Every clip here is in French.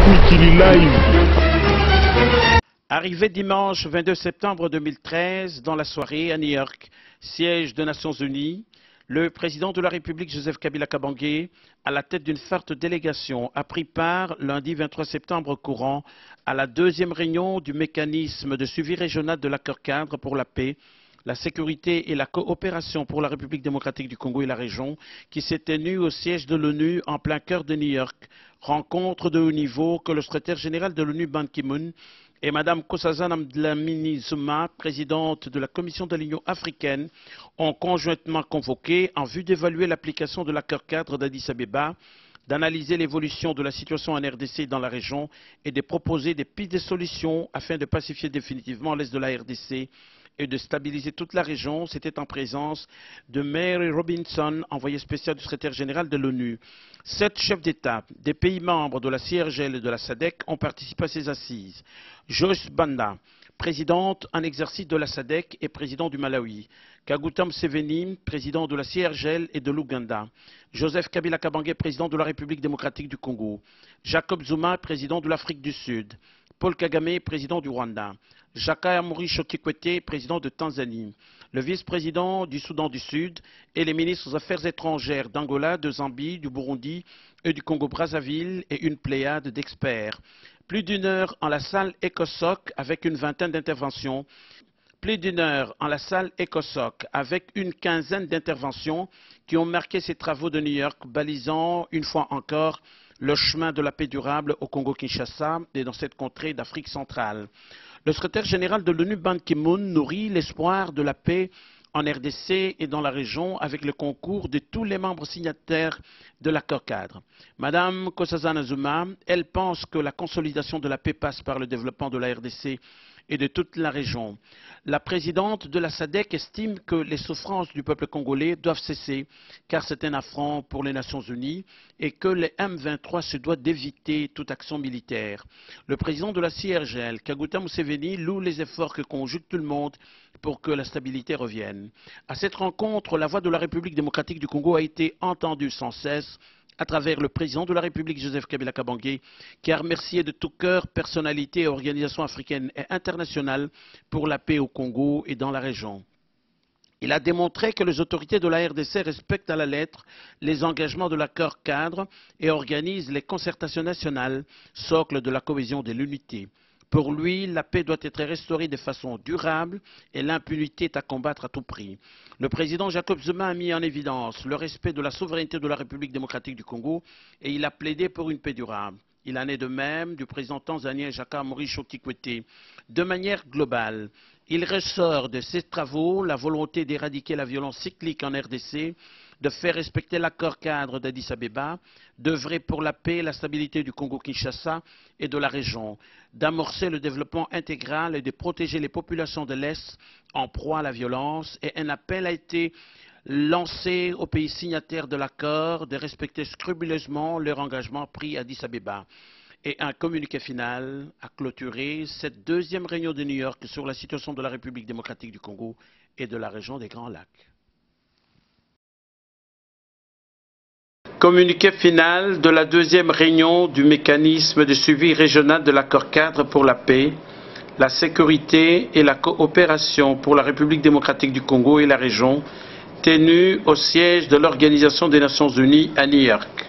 Mikili Live. Arrivé dimanche 22 septembre 2013 dans la soirée à New York, siège des Nations Unies, le président de la République Joseph Kabila Kabange, à la tête d'une forte délégation, a pris part lundi 23 septembre courant à la deuxième réunion du mécanisme de suivi régional de l'accord-cadre pour la paix, la sécurité et la coopération pour la République démocratique du Congo et la région, qui s'est tenue au siège de l'ONU en plein cœur de New York. Rencontre de haut niveau que le secrétaire général de l'ONU Ban Ki-moon et Mme Nkosazana Dlamini-Zuma, présidente de la Commission de l'Union africaine, ont conjointement convoqué en vue d'évaluer l'application de l'accord-cadre d'Addis-Abeba, d'analyser l'évolution de la situation en RDC et dans la région et de proposer des pistes de solutions afin de pacifier définitivement l'est de la RDC et de stabiliser toute la région. C'était en présence de Mary Robinson, envoyée spéciale du secrétaire général de l'ONU. 7 chefs d'État des pays membres de la CIRGL et de la SADC ont participé à ces assises. Joyce Banda, présidente en exercice de la SADC et président du Malawi. Kaguta Museveni, président de la CIRGL et de l'Ouganda. Joseph Kabila Kabange, président de la République démocratique du Congo. Jacob Zuma, président de l'Afrique du Sud. Paul Kagame, président du Rwanda. Jakaya Mrisho Kikwete, président de Tanzanie. Le vice-président du Soudan du Sud et les ministres des Affaires étrangères d'Angola, de Zambie, du Burundi et du Congo-Brazzaville et une pléiade d'experts. Plus d'une heure en la salle ECOSOC avec une vingtaine d'interventions. Plus d'une heure en la salle ECOSOC avec une quinzaine d'interventions qui ont marqué ces travaux de New York, balisant une fois encore le chemin de la paix durable au Congo-Kinshasa et dans cette contrée d'Afrique centrale. Le secrétaire général de l'ONU Ban Ki-moon nourrit l'espoir de la paix en RDC et dans la région avec le concours de tous les membres signataires de l'accord-cadre. Madame Nkosazana Zuma, elle pense que la consolidation de la paix passe par le développement de la RDC et de toute la région. La présidente de la SADC estime que les souffrances du peuple congolais doivent cesser car c'est un affront pour les Nations Unies et que les M23 se doivent d'éviter toute action militaire. Le président de la CIRGL, Kaguta Museveni, loue les efforts que conjugue tout le monde pour que la stabilité revienne. À cette rencontre, la voix de la République démocratique du Congo a été entendue sans cesse à travers le président de la République, Joseph Kabila Kabange, qui a remercié de tout cœur personnalités et organisations africaines et internationales pour la paix au Congo et dans la région. Il a démontré que les autorités de la RDC respectent à la lettre les engagements de l'accord cadre et organisent les concertations nationales, socle de la cohésion et de l'unité. Pour lui, la paix doit être restaurée de façon durable et l'impunité est à combattre à tout prix. Le président Jacob Zuma a mis en évidence le respect de la souveraineté de la République démocratique du Congo et il a plaidé pour une paix durable. Il en est de même du président tanzanien Jakaya Mrisho Kikwete. De manière globale, il ressort de ces travaux la volonté d'éradiquer la violence cyclique en RDC, de faire respecter l'accord cadre d'Addis-Abeba, d'œuvrer pour la paix et la stabilité du Congo-Kinshasa et de la région, d'amorcer le développement intégral et de protéger les populations de l'Est en proie à la violence. Et un appel a été lancé aux pays signataires de l'accord de respecter scrupuleusement leur engagement pris à Addis-Abeba. Et un communiqué final a clôturé cette deuxième réunion de New York sur la situation de la République démocratique du Congo et de la région des Grands Lacs. Communiqué final de la deuxième réunion du mécanisme de suivi régional de l'accord-cadre pour la paix, la sécurité et la coopération pour la République démocratique du Congo et la région, tenue au siège de l'Organisation des Nations Unies à New York.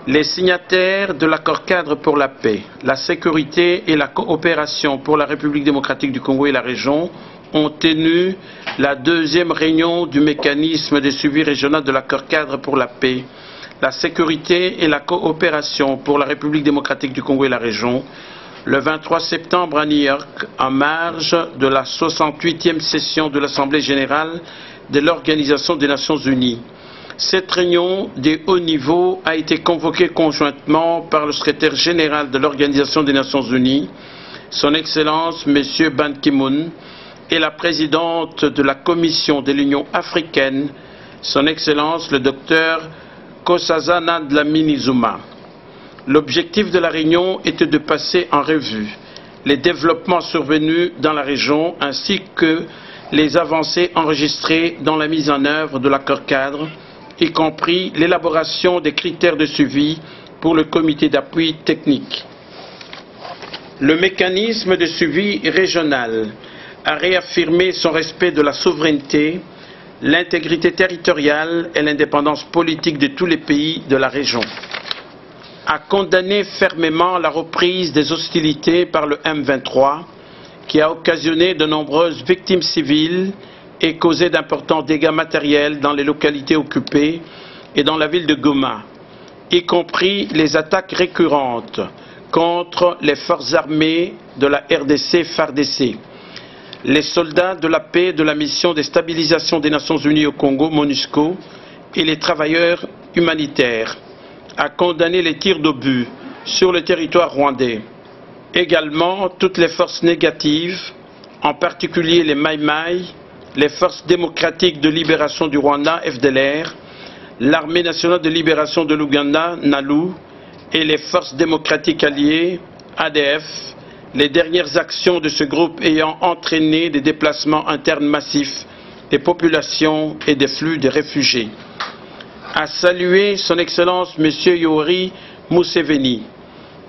Les signataires de l'accord-cadre pour la paix, la sécurité et la coopération pour la République démocratique du Congo et la région ont tenu la deuxième réunion du mécanisme de suivi régional de l'accord-cadre pour la paix, la sécurité et la coopération pour la République démocratique du Congo et la région, le 23 septembre à New York, en marge de la 68e session de l'Assemblée générale de l'Organisation des Nations Unies. Cette réunion de haut niveau a été convoquée conjointement par le secrétaire général de l'Organisation des Nations Unies, Son Excellence M. Ban Ki-moon, et la présidente de la Commission de l'Union africaine, Son Excellence le Dr Nkosazana Dlamini-Zuma. L'objectif de la réunion était de passer en revue les développements survenus dans la région ainsi que les avancées enregistrées dans la mise en œuvre de l'accord cadre, y compris l'élaboration des critères de suivi pour le comité d'appui technique. Le mécanisme de suivi régional a réaffirmé son respect de la souveraineté, l'intégrité territoriale et l'indépendance politique de tous les pays de la région. A condamné fermement la reprise des hostilités par le M23, qui a occasionné de nombreuses victimes civiles et causé d'importants dégâts matériels dans les localités occupées et dans la ville de Goma, y compris les attaques récurrentes contre les forces armées de la RDC FARDC, les soldats de la paix de la mission de stabilisation des Nations Unies au Congo, MONUSCO, et les travailleurs humanitaires, a condamné les tirs d'obus sur le territoire rwandais. Également, toutes les forces négatives, en particulier les Maï-Maï, les forces démocratiques de libération du Rwanda, FDLR, l'armée nationale de libération de l'Ouganda, NALU, et les forces démocratiques alliées, ADF, les dernières actions de ce groupe ayant entraîné des déplacements internes massifs des populations et des flux de réfugiés. A salué son Excellence M. Yoweri Museveni,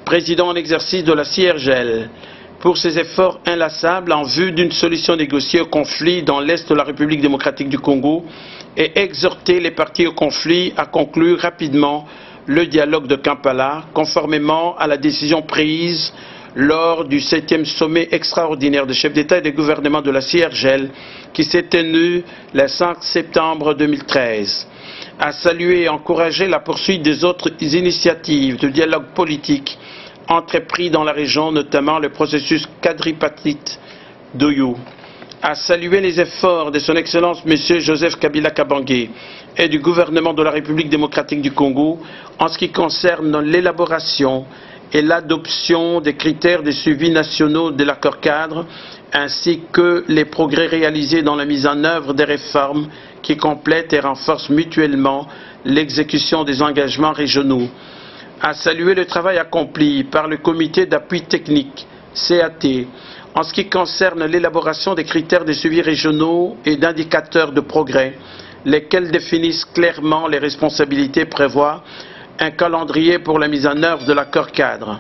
président en exercice de la CIRGL, pour ses efforts inlassables en vue d'une solution négociée au conflit dans l'Est de la République démocratique du Congo et exhorté les parties au conflit à conclure rapidement le dialogue de Kampala, conformément à la décision prise lors du 7e sommet extraordinaire des chefs d'État et de gouvernement de la CIRGL qui s'est tenu le 5 septembre 2013. A salué et encouragé la poursuite des autres initiatives de dialogue politique entrepris dans la région, notamment le processus quadripartite d'Oyo. A salué les efforts de son Excellence M. Joseph Kabila Kabange et du gouvernement de la République démocratique du Congo en ce qui concerne l'élaboration et l'adoption des critères de suivi nationaux de l'accord cadre, ainsi que les progrès réalisés dans la mise en œuvre des réformes qui complètent et renforcent mutuellement l'exécution des engagements régionaux. A salué le travail accompli par le comité d'appui technique, CAT, en ce qui concerne l'élaboration des critères de suivi régionaux et d'indicateurs de progrès, lesquels définissent clairement les responsabilités et prévoient un calendrier pour la mise en œuvre de l'accord cadre.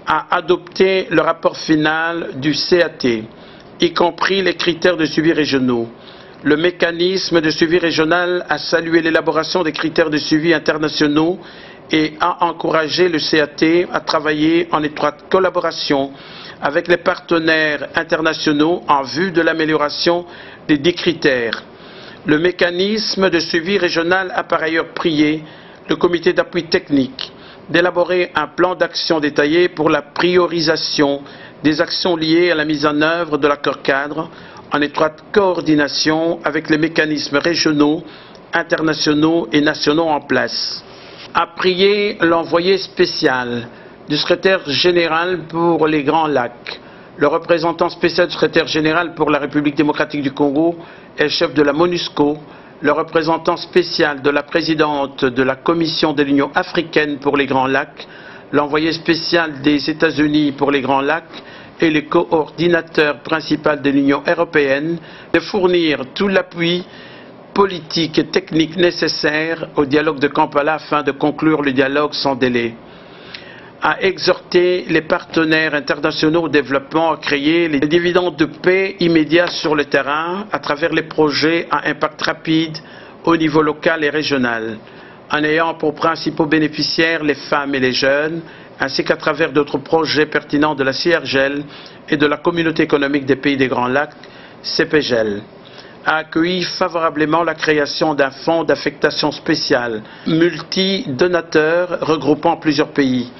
A adopté le rapport final du CAT, y compris les critères de suivi régionaux. Le mécanisme de suivi régional a salué l'élaboration des critères de suivi internationaux et a encouragé le CAT à travailler en étroite collaboration avec les partenaires internationaux en vue de l'amélioration des 10 critères. Le mécanisme de suivi régional a par ailleurs prié le comité d'appui technique d'élaborer un plan d'action détaillé pour la priorisation des actions liées à la mise en œuvre de l'accord cadre en étroite coordination avec les mécanismes régionaux, internationaux et nationaux en place. A prié l'envoyé spécial du secrétaire général pour les Grands Lacs, le représentant spécial du secrétaire général pour la République démocratique du Congo et le chef de la MONUSCO, le représentant spécial de la présidente de la Commission de l'Union africaine pour les Grands Lacs, l'envoyé spécial des États-Unis pour les Grands Lacs et le coordinateur principal de l'Union européenne, de fournir tout l'appui politique et technique nécessaire au dialogue de Kampala afin de conclure le dialogue sans délai. A exhorté les partenaires internationaux au développement à créer les dividendes de paix immédiats sur le terrain à travers les projets à impact rapide au niveau local et régional, en ayant pour principaux bénéficiaires les femmes et les jeunes, ainsi qu'à travers d'autres projets pertinents de la CIRGL et de la Communauté économique des pays des Grands Lacs, CPGL. A accueilli favorablement la création d'un fonds d'affectation spéciale multi-donateur regroupant plusieurs pays,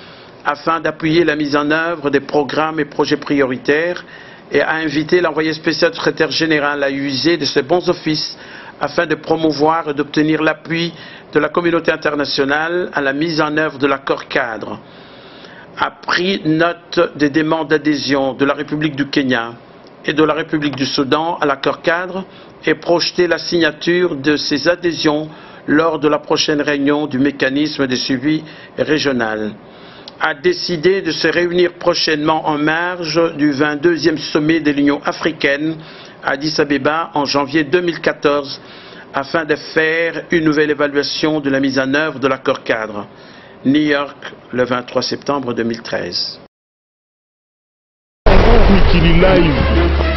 afin d'appuyer la mise en œuvre des programmes et projets prioritaires, et a invité l'envoyé spécial du secrétaire général à user de ses bons offices afin de promouvoir et d'obtenir l'appui de la communauté internationale à la mise en œuvre de l'accord cadre. A pris note des demandes d'adhésion de la République du Kenya et de la République du Soudan à l'accord cadre et projeté la signature de ces adhésions lors de la prochaine réunion du mécanisme de suivi régional. A décidé de se réunir prochainement en marge du 22e sommet de l'Union africaine à Addis Abeba en janvier 2014 afin de faire une nouvelle évaluation de la mise en œuvre de l'accord cadre. New York, le 23 septembre 2013. Mikili Live.